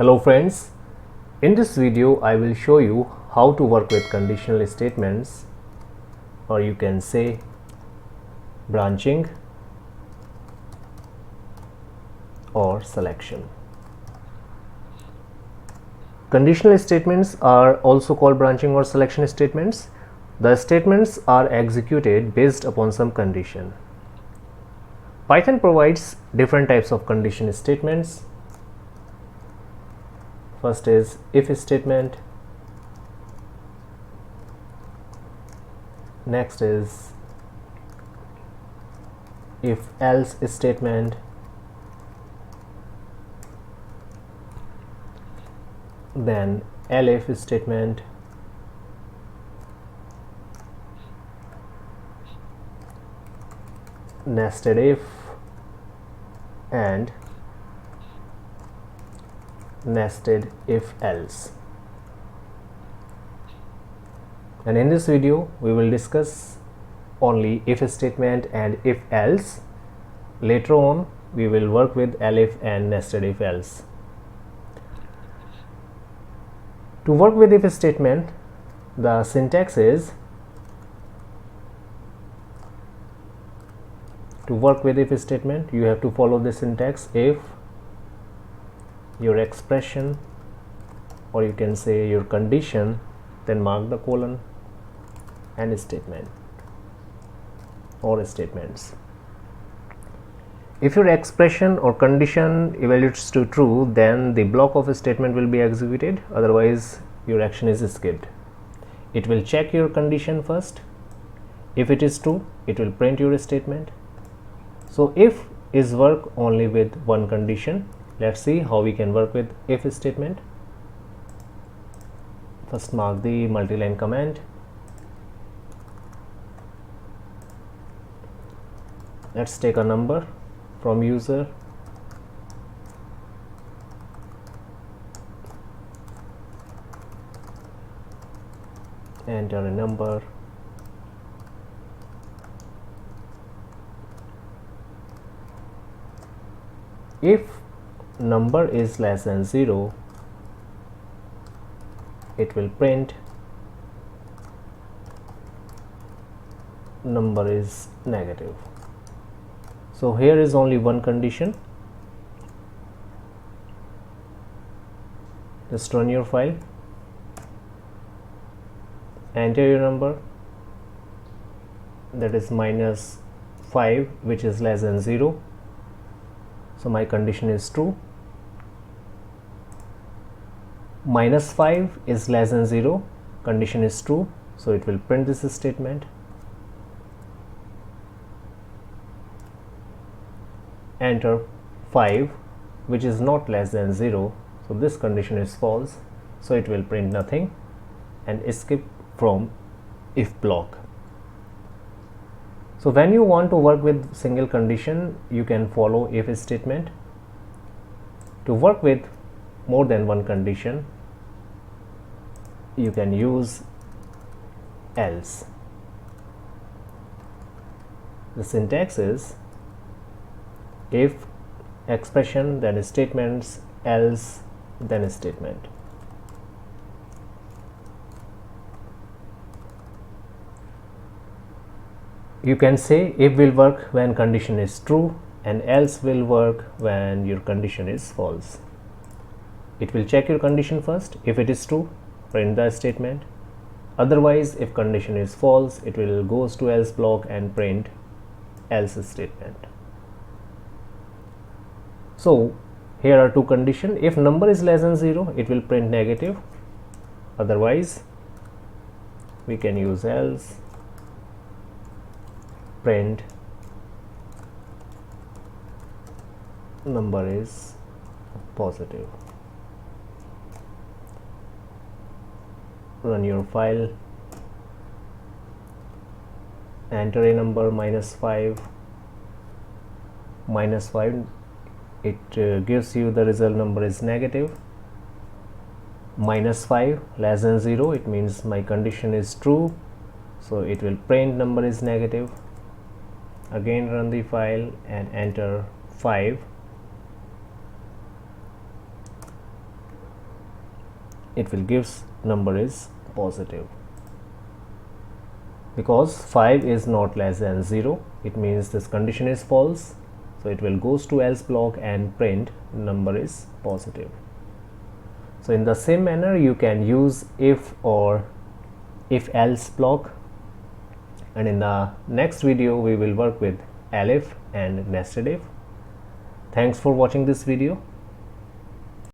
Hello friends, in this video I will show you how to work with conditional statements, or you can say branching or selection. Conditional statements are also called branching or selection statements. The statements are executed based upon some condition. Python provides different types of condition statements. First is if statement, next is if else statement, then elif statement, nested if, and nested if else. And in this video we will discuss only if statement and if else. Later on we will work with elif and nested if else. To work with if statement, the syntax is, to work with if statement you have to follow the syntax: if your expression, or you can say your condition, then mark the colon, and statement or statements. If your expression or condition evaluates to true, then the block of a statement will be executed, otherwise your action is skipped. It will check your condition first. If it is true, it will print your statement. So if is work only with one condition. Let's see how we can work with if statement. First mark the multi-line command. Let's take a number from user, enter a number, if number is less than 0, it will print number is negative. So here is only one condition. Just run your file, enter your number, that is -5, which is less than 0. So my condition is true. -5 is less than 0, condition is true, so it will print this statement. Enter 5, which is not less than 0, so this condition is false, so it will print nothing, and skip from if block. So when you want to work with single condition, you can follow if statement. To work with more than one condition, you can use else. The syntax is if expression, then statements, else, then statement. You can say if will work when condition is true, and else will work when your condition is false. It will check your condition first. If it is true, print the statement. Otherwise, if condition is false, it will goes to else block and print else statement. So here are two conditions. If number is less than 0, it will print negative. Otherwise, we can use else, print number is positive. Run your file, enter a number -5, it gives you the result number is negative. -5 less than 0, it means my condition is true, so it will print number is negative. Again run the file and enter 5. it will gives number is positive. Because 5 is not less than 0, it means this condition is false, so it will goes to else block and print number is positive. So in the same manner you can use if or if else block, and in the next video we will work with elif and nested if. Thanks for watching this video.